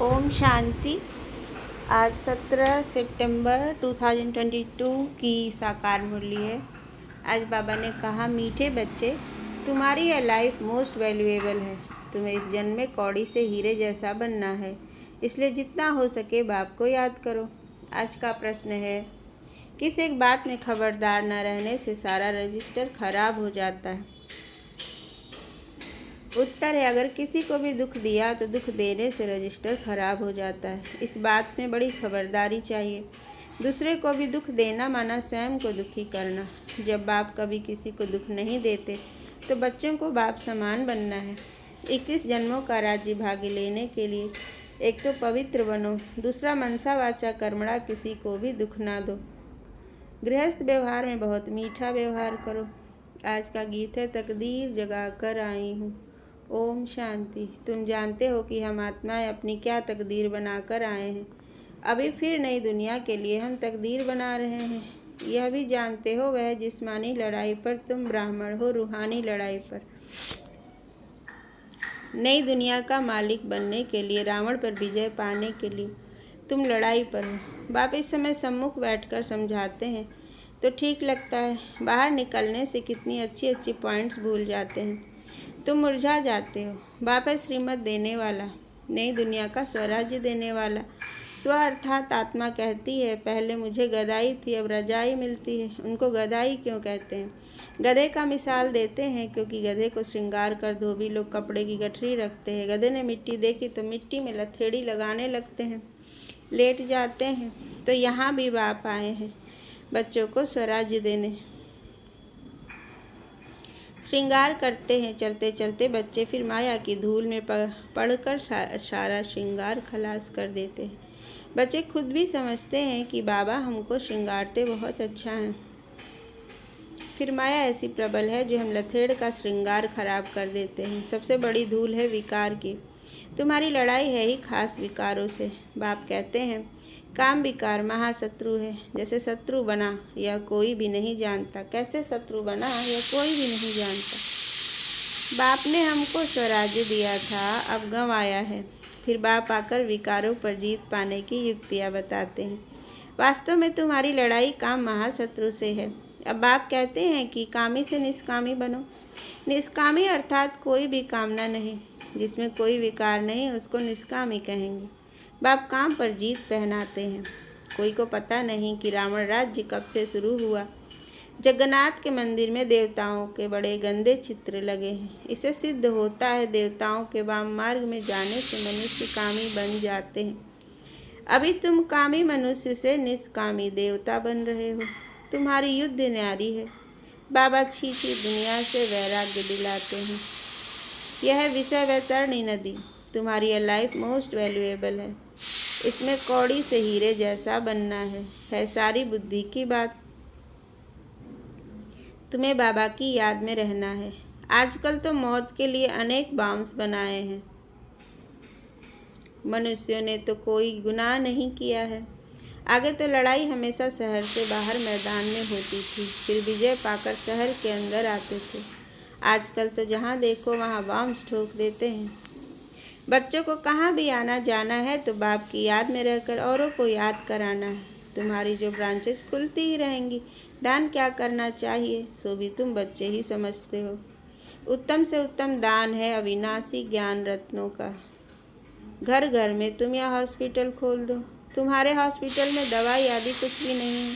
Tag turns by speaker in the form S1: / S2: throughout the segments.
S1: ओम शांति। आज 17 सितंबर 2022 की साकार मुरली है। आज बाबा ने कहा, मीठे बच्चे, तुम्हारी यह लाइफ मोस्ट वैल्यूएबल है। तुम्हें इस जन्म में कौड़ी से हीरे जैसा बनना है, इसलिए जितना हो सके बाप को याद करो। आज का प्रश्न है, किस एक बात में खबरदार न रहने से सारा रजिस्टर खराब हो जाता है? उत्तर है, अगर किसी को भी दुख दिया तो दुख देने से रजिस्टर खराब हो जाता है। इस बात में बड़ी खबरदारी चाहिए। दूसरे को भी दुख देना माना स्वयं को दुखी करना। जब बाप कभी किसी को दुख नहीं देते तो बच्चों को बाप समान बनना है। 21 जन्मों का राज्य भाग्य लेने के लिए एक तो पवित्र बनो, दूसरा मनसा वाचा कर्मणा किसी को भी दुख ना दो। गृहस्थ व्यवहार में बहुत मीठा व्यवहार करो। आज का गीत है, तकदीर जगा कर आई हूँ। ओम शांति। तुम जानते हो कि हम आत्माएं अपनी क्या तकदीर बनाकर आए हैं। अभी फिर नई दुनिया के लिए हम तकदीर बना रहे हैं। यह भी जानते हो, वह जिस्मानी लड़ाई पर तुम ब्राह्मण हो, रूहानी लड़ाई पर। नई दुनिया का मालिक बनने के लिए, रावण पर विजय पाने के लिए तुम लड़ाई पर हो। बाप इस समय सम्मुख बैठकर समझाते हैं तो ठीक लगता है, बाहर निकलने से कितनी अच्छी अच्छी पॉइंट्स भूल जाते हैं। तुम मुरझा जाते हो। बाप है श्रीमत देने वाला, नई दुनिया का स्वराज्य देने वाला। स्व अर्थात आत्मा कहती है, पहले मुझे गदाई थी, अब रजाई मिलती है। उनको गदाई क्यों कहते हैं? गधे का मिसाल देते हैं क्योंकि गधे को श्रृंगार कर धोबी लोग कपड़े की गठरी रखते हैं। गधे ने मिट्टी देखी तो मिट्टी में लथेड़ी लगाने लगते हैं, लेट जाते हैं। तो यहाँ भी बाप आए हैं बच्चों को स्वराज्य देने। श्रृंगार करते हैं चलते चलते बच्चे, फिर माया की धूल में पड़कर सारा श्रृंगार खलास कर देते हैं। बच्चे खुद भी समझते हैं कि बाबा हमको श्रृंगारते बहुत अच्छा है, फिर माया ऐसी प्रबल है जो हम लथेड़ का श्रृंगार खराब कर देते हैं। सबसे बड़ी धूल है विकार की। तुम्हारी लड़ाई है ही खास विकारों से। बाप कहते हैं, काम विकार महाशत्रु है। जैसे शत्रु बना यह कोई भी नहीं जानता। कैसे शत्रु बना यह कोई भी नहीं जानता। बाप ने हमको स्वराज्य दिया था, अब गंव आया है। फिर बाप आकर विकारों पर जीत पाने की युक्तियाँ बताते हैं। वास्तव में तुम्हारी लड़ाई काम महाशत्रु से है। अब बाप कहते हैं कि कामी से निष्कामी बनो। निष्कामी अर्थात कोई भी कामना नहीं, जिसमें कोई विकार नहीं, उसको निष्कामी कहेंगे। बाप काम पर जीत पहनाते हैं। कोई को पता नहीं कि रावण राज्य कब से शुरू हुआ। जगन्नाथ के मंदिर में देवताओं के बड़े गंदे चित्र लगे हैं। इससे सिद्ध होता है देवताओं के वाम मार्ग में जाने से मनुष्य कामी बन जाते हैं। अभी तुम कामी मनुष्य से निष्कामी देवता बन रहे हो। तुम्हारी युद्ध न्यारी है। बाबा छीछी दुनिया से वैराग्य दिलाते हैं। यह विषय वैतरणी नदी। तुम्हारी यह लाइफ मोस्ट वैल्यूएबल है। इसमें कौड़ी से हीरे जैसा बनना है सारी बुद्धि की बात। तुम्हें बाबा की याद में रहना है। आजकल तो मौत के लिए अनेक बाउंस बनाए हैं। मनुष्यों ने तो कोई गुनाह नहीं किया है। आगे तो लड़ाई हमेशा शहर से बाहर मैदान में होती थी, फिर विजय पाकर शहर के अंदर आते थे। आजकल तो जहाँ देखो वहाँ बाउंस ठोक देते हैं। बच्चों को कहाँ भी आना जाना है तो बाप की याद में रहकर औरों को याद कराना है। तुम्हारी जो ब्रांचेस खुलती ही रहेंगी। दान क्या करना चाहिए सो भी तुम बच्चे ही समझते हो। उत्तम से उत्तम दान है अविनाशी ज्ञान रत्नों का। घर घर में तुम यह हॉस्पिटल खोल दो। तुम्हारे हॉस्पिटल में दवाई आदि कुछ भी नहीं है।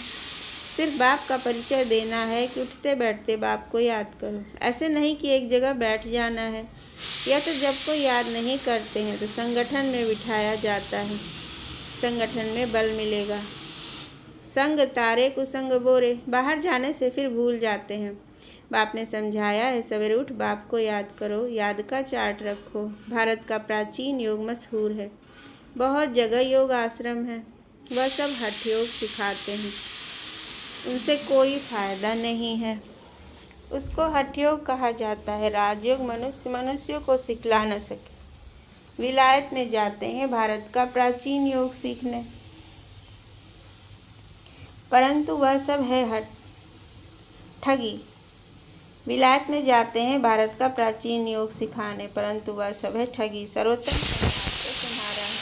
S1: सिर्फ बाप का परिचय देना है कि उठते बैठते बाप को याद करो। ऐसे नहीं कि एक जगह बैठ जाना है। यह तो जब कोई याद नहीं करते हैं तो संगठन में बिठाया जाता है। संगठन में बल मिलेगा। संग तारे कुसंग बोरे। बाहर जाने से फिर भूल जाते हैं। बाप ने समझाया है, सवेरे उठ बाप को याद करो, याद का चार्ट रखो। भारत का प्राचीन योग मशहूर है। बहुत जगह योग आश्रम है, वह सब हठ योग सिखाते हैं। उनसे कोई फायदा नहीं है। उसको हठ योग कहा जाता है। राजयोग मनुष्यों को सिखला न सके। विलायत में जाते हैं भारत का प्राचीन योग सीखने, परंतु वह सब है ठगी। विलायत में जाते हैं भारत का प्राचीन योग सिखाने, परंतु वह सब है ठगी। सर्वोत्तम तुम्हारा है।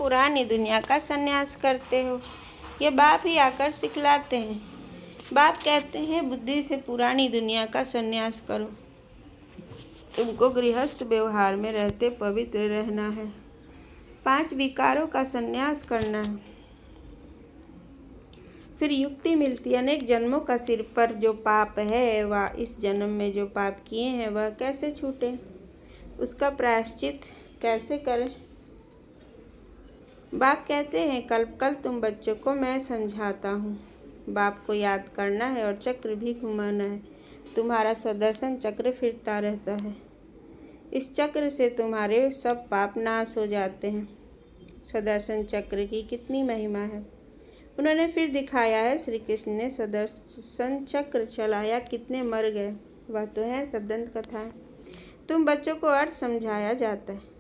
S1: पुरानी दुनिया का संन्यास करते हो? ये बाप ही आकर सिखलाते हैं। बाप कहते हैं बुद्धि से पुरानी दुनिया का संन्यास करो। तुमको गृहस्थ व्यवहार में रहते पवित्र रहना है, 5 विकारों का संन्यास करना है। फिर युक्ति मिलती, अनेक जन्मों का सिर पर जो पाप है वह इस जन्म में जो पाप किए हैं वह कैसे छूटे, उसका प्रायश्चित कैसे करें। बाप कहते हैं कल कल तुम बच्चों को मैं समझाता हूँ। बाप को याद करना है और चक्र भी घुमाना है। तुम्हारा स्वदर्शन चक्र फिरता रहता है। इस चक्र से तुम्हारे सब पाप नाश हो जाते हैं। स्वदर्शन चक्र की कितनी महिमा है, उन्होंने फिर दिखाया है। श्री कृष्ण ने स्वदर्शन चक्र चलाया, कितने मर गए। वह तो है सब दंत कथाएं। तुम बच्चों को अर्थ समझाया जाता है।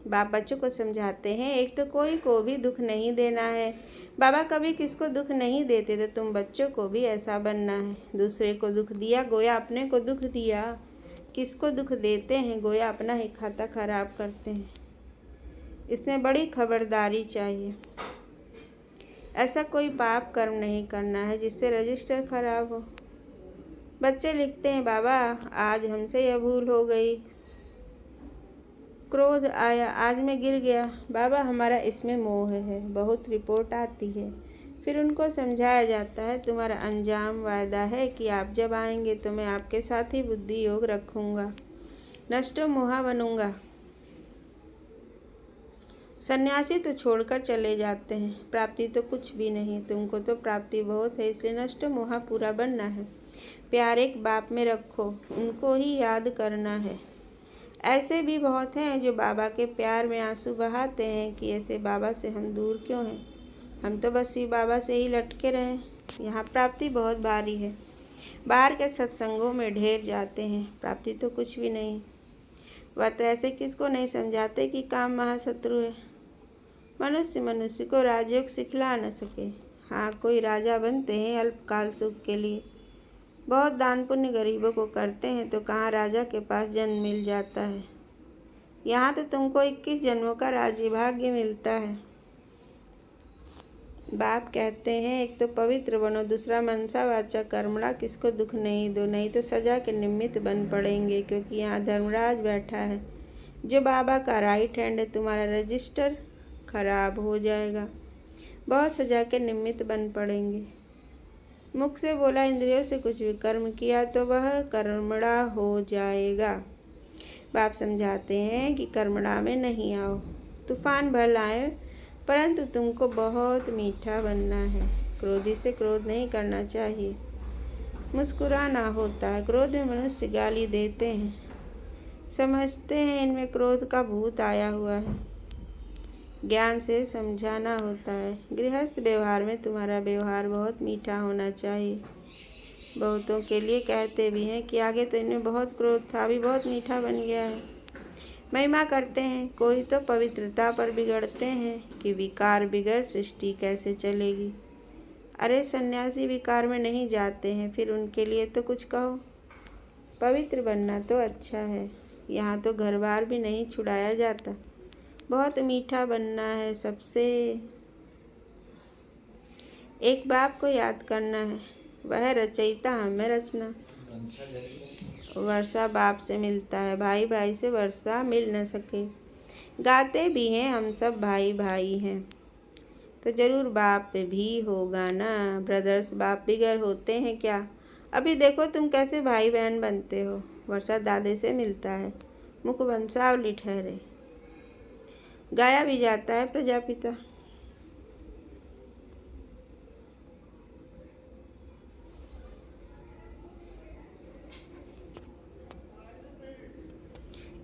S1: बाप बच्चों को समझाते हैं एक तो कोई को भी दुख नहीं देना है। बाबा कभी किसको दुख नहीं देते, तो तुम बच्चों को भी ऐसा बनना है। दूसरे को दुख दिया गोया अपने को दुख दिया। किसको दुख देते हैं गोया अपना ही खाता खराब करते हैं। इसमें बड़ी खबरदारी चाहिए। ऐसा कोई पाप कर्म नहीं करना है जिससे रजिस्टर खराब हो। बच्चे लिखते हैं बाबा आज हमसे यह भूल हो गई, क्रोध आया, आज मैं गिर गया। बाबा हमारा इसमें मोह है। बहुत रिपोर्ट आती है। फिर उनको समझाया जाता है तुम्हारा अंजाम वायदा है कि आप जब आएंगे तो मैं आपके साथ ही बुद्धि योग रखूँगा, नष्टो मोहा बनूँगा। सन्यासी तो छोड़कर चले जाते हैं, प्राप्ति तो कुछ भी नहीं। तुमको तो प्राप्ति बहुत है, इसलिए नष्ट मोहा पूरा बनना है। प्यार एक बाप में रखो, उनको ही याद करना है। ऐसे भी बहुत हैं जो बाबा के प्यार में आंसू बहाते हैं कि ऐसे बाबा से हम दूर क्यों हैं, हम तो बस ही बाबा से ही लटके रहें। यहाँ प्राप्ति बहुत भारी है। बाहर के सत्संगों में ढेर जाते हैं, प्राप्ति तो कुछ भी नहीं। वह तो ऐसे किसको नहीं समझाते कि काम महाशत्रु है। मनुष्य मनुष्य को राजयोग सिखला न सके। हाँ कोई राजा बनते हैं अल्पकाल सुख के लिए, बहुत दान पुण्य गरीबों को करते हैं तो कहाँ राजा के पास जन्म मिल जाता है। यहाँ तो तुमको 21 जन्मों का राज्य भाग्य मिलता है। बाप कहते हैं एक तो पवित्र बनो, दूसरा मनसा वाचा कर्मणा, किसको दुख नहीं दो, नहीं तो सजा के निमित्त बन पड़ेंगे। क्योंकि यहाँ धर्मराज बैठा है जो बाबा का राइट हैंड है। तुम्हारा रजिस्टर खराब हो जाएगा, बहुत सजा के निमित्त बन पड़ेंगे। मुख से बोला, इंद्रियों से कुछ भी कर्म किया तो वह कर्मणा हो जाएगा। बाप समझाते हैं कि कर्मणा में नहीं आओ, तूफान भल आए, परंतु तुमको बहुत मीठा बनना है। क्रोधी से क्रोध नहीं करना चाहिए, मुस्कुराना होता है। क्रोध में मनुष्य गाली देते हैं, समझते हैं इनमें क्रोध का भूत आया हुआ है। ज्ञान से समझाना होता है। गृहस्थ व्यवहार में तुम्हारा व्यवहार बहुत मीठा होना चाहिए। बहुतों के लिए कहते भी हैं कि आगे तो इनमें बहुत क्रोध था, अभी बहुत मीठा बन गया है। महिमा करते हैं, कोई तो पवित्रता पर बिगड़ते हैं कि विकार बिगड़ सृष्टि कैसे चलेगी। अरे सन्यासी विकार में नहीं जाते हैं, फिर उनके लिए तो कुछ कहो। पवित्र बनना तो अच्छा है, यहाँ तो घर बार भी नहीं छुड़ाया जाता। बहुत मीठा बनना है सबसे। एक बाप को याद करना है, वह रचयिता हमें रचना। वर्षा बाप से मिलता है, भाई भाई से वर्षा मिल न सके। गाते भी हैं हम सब भाई भाई हैं, तो जरूर बाप भी होगा ना। ब्रदर्स बाप बिगर होते हैं क्या? अभी देखो तुम कैसे भाई बहन बनते हो। वर्षा दादे से मिलता है, मुख वंशावली ठहरे। गाया भी जाता है प्रजापिता।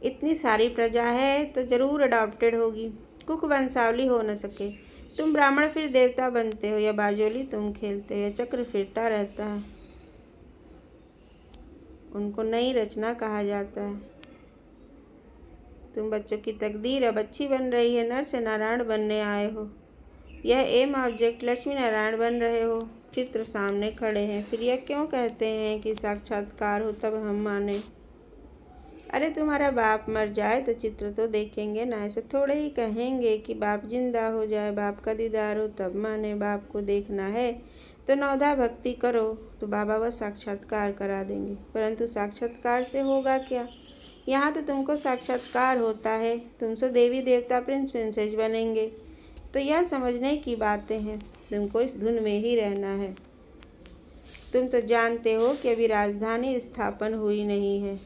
S1: इतनी सारी प्रजा है तो जरूर अडॉप्टेड होगी। कुक वंशावली हो न सके। तुम ब्राह्मण फिर देवता बनते हो, या बाजोली तुम खेलते हो, या चक्र फिरता रहता है। उनको नई रचना कहा जाता है। तुम बच्चों की तकदीर अब अच्छी बन रही है, नर से नारायण बनने आए हो। यह एम ऑब्जेक्ट लक्ष्मी नारायण बन रहे हो, चित्र सामने खड़े हैं। फिर यह क्यों कहते हैं कि साक्षात्कार हो तब हम माने। अरे तुम्हारा बाप मर जाए तो चित्र तो देखेंगे ना, ऐसे थोड़े ही कहेंगे कि बाप जिंदा हो जाए, बाप का दीदार हो तब माने। बाप को देखना है तो नवधा भक्ति करो, तो बाबा वह साक्षात्कार करा देंगे। परंतु साक्षात्कार से होगा क्या? यहाँ तो तुमको साक्षात्कार होता है, तुमसे देवी देवता प्रिंस प्रिंसेस बनेंगे। तो यह समझने की बातें हैं, तुमको इस धुन में ही रहना है। तुम तो जानते हो कि अभी राजधानी स्थापन हुई नहीं है,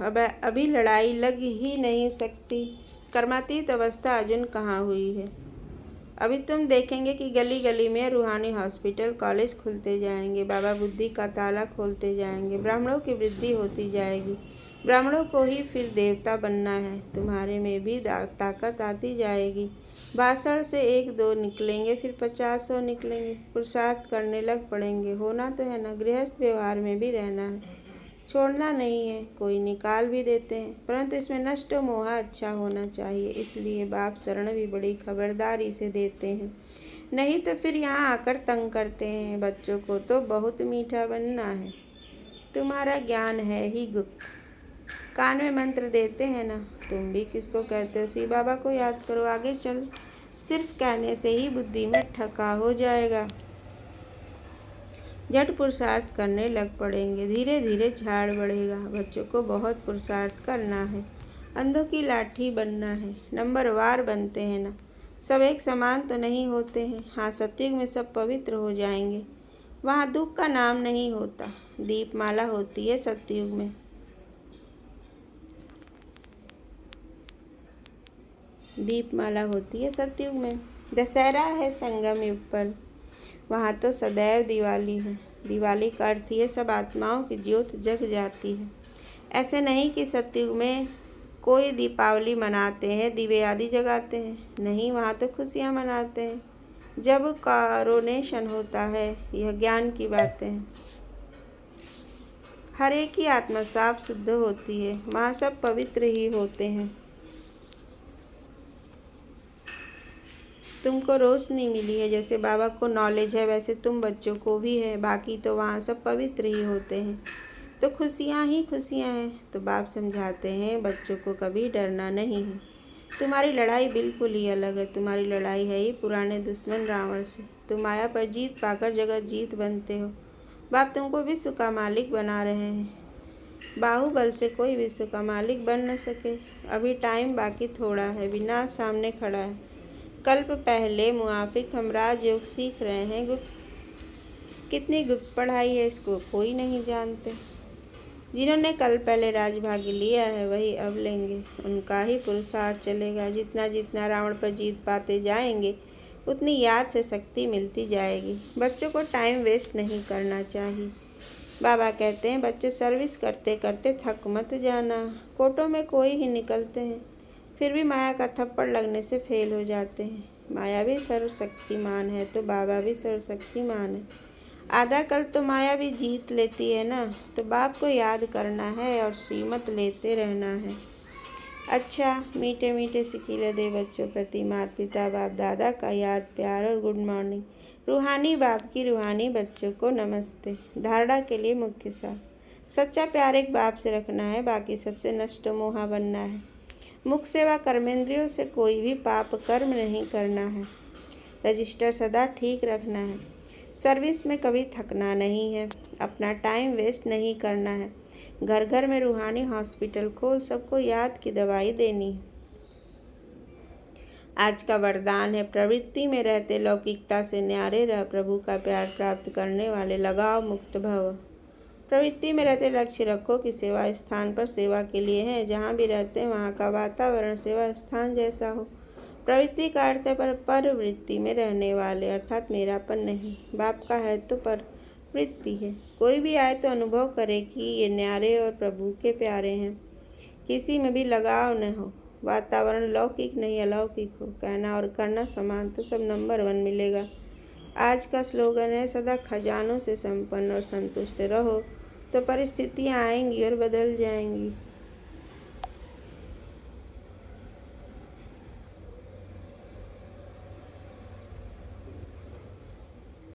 S1: अब अभी लड़ाई लग ही नहीं सकती। कर्मातीत अवस्था अर्जुन कहाँ हुई है। अभी तुम देखेंगे कि गली गली में रूहानी हॉस्पिटल कॉलेज खुलते जाएंगे, बाबा बुद्धि का ताला खोलते जाएंगे, ब्राह्मणों की वृद्धि होती जाएगी। ब्राह्मणों को ही फिर देवता बनना है, तुम्हारे में भी ताकत आती जाएगी। भाषण से 1-2 निकलेंगे, फिर 50-100 निकलेंगे, पुरुषार्थ करने लग पड़ेंगे। होना तो है ना, गृहस्थ व्यवहार में भी रहना है, छोड़ना नहीं है। कोई निकाल भी देते हैं, परंतु इसमें नष्ट मोह अच्छा होना चाहिए। इसलिए बाप शरण भी बड़ी खबरदारी से देते हैं, नहीं तो फिर यहाँ आकर तंग करते हैं। बच्चों को तो बहुत मीठा बनना है, तुम्हारा ज्ञान है ही गुप्त। कान में मंत्र देते हैं ना, तुम भी किसको कहते हो? शिव बाबा को याद करो, आगे चल। सिर्फ कहने से ही बुद्धि में ठका हो जाएगा, झट पुरुषार्थ करने लग पड़ेंगे, धीरे धीरे झाड़ बढ़ेगा। बच्चों को बहुत पुरुषार्थ करना है, अंधों की लाठी बनना है। नंबरवार बनते हैं ना, सब एक समान तो नहीं होते हैं। हाँ, सतयुग में सब पवित्र हो जाएंगे, वहाँ दुख का नाम नहीं होता। दीपमाला होती है सतयुग में, दीपमाला होती है सतयुग में। दशहरा है संगम युग पर, वहाँ तो सदैव दिवाली है। दिवाली का अर्थ ये सब आत्माओं की ज्योत जग जाती है। ऐसे नहीं कि सतयुग में कोई दीपावली मनाते हैं, दिवे आदि जगाते हैं, नहीं, वहाँ तो खुशियाँ मनाते हैं जब कॉरोनेशन होता है। यह ज्ञान की बातें हैं। हर एक की आत्मा साफ शुद्ध होती है, वहाँ सब पवित्र ही होते हैं। तुमको रोशनी मिली है, जैसे बाबा को नॉलेज है वैसे तुम बच्चों को भी है, बाकी तो वहाँ सब पवित्र ही होते हैं। तो खुशियाँ ही खुशियाँ हैं। तो बाप समझाते हैं बच्चों को कभी डरना नहीं है। तुम्हारी लड़ाई बिल्कुल ही अलग है, तुम्हारी लड़ाई है ही पुराने दुश्मन रावण से। तुम माया पर जीत पाकर जगत जीत बनते हो। बाप तुमको विश्व का मालिक बना रहे हैं, बाहुबल से कोई विश्व का मालिक बन न सके। अभी टाइम बाकी थोड़ा है, विनाश सामने खड़ा है। कल्प पहले मुआफिक हम राजयोग सीख रहे हैं। गुप्त कितनी गुप्त पढ़ाई है, इसको कोई नहीं जानते। जिन्होंने कल पहले राजभाग्य लिया है वही अब लेंगे, उनका ही पुरुषार्थ चलेगा। जितना जितना रावण पर जीत पाते जाएंगे उतनी याद से शक्ति मिलती जाएगी। बच्चों को टाइम वेस्ट नहीं करना चाहिए। बाबा कहते हैं बच्चे सर्विस करते करते थक मत जाना। कोटों में कोई ही निकलते हैं, फिर भी माया का थप्पड़ लगने से फेल हो जाते हैं। माया भी सर्वशक्तिमान है तो बाबा भी सर्वशक्तिमान है। आधा कल तो माया भी जीत लेती है ना, तो बाप को याद करना है और श्रीमत लेते रहना है। अच्छा, मीठे मीठे सिकीले दे बच्चों प्रति माता पिता बाप दादा का याद प्यार और गुड मॉर्निंग। रूहानी बाप की रूहानी बच्चों को नमस्ते। धारणा के लिए मुख्य सार, सच्चा प्यार एक बाप से रखना है, बाकी सबसे नष्ट मोहा बनना है। मुख सेवा कर्मेंद्रियों से कोई भी पाप कर्म नहीं करना है। रजिस्टर सदा ठीक रखना है। सर्विस में कभी थकना नहीं है, अपना टाइम वेस्ट नहीं करना है। घर घर में रूहानी हॉस्पिटल खोल सबको याद की दवाई देनी है। आज का वरदान है, प्रवृत्ति में रहते लौकिकता से न्यारे रह, प्रभु का प्यार प्राप्त करने वाले लगाव मुक्त भव। प्रवृत्ति में रहते लक्ष्य रखो कि सेवा स्थान पर सेवा के लिए है, जहाँ भी रहते हैं वहाँ का वातावरण सेवा स्थान जैसा हो। प्रवृत्ति का अर्थ है पर वृत्ति में रहने वाले, अर्थात मेरापन नहीं। बाप का है तो पर वृत्ति है। कोई भी आए तो अनुभव करे कि ये न्यारे और प्रभु के प्यारे हैं, किसी में भी लगाव न हो। वातावरण लौकिक नहीं अलौकिक हो, कहना और करना समान तो सब नंबर 1 मिलेगा। आज का स्लोगन है, सदा खजानों से संपन्न और संतुष्ट रहो तो परिस्थितियाँ आएंगी और बदल जाएंगी।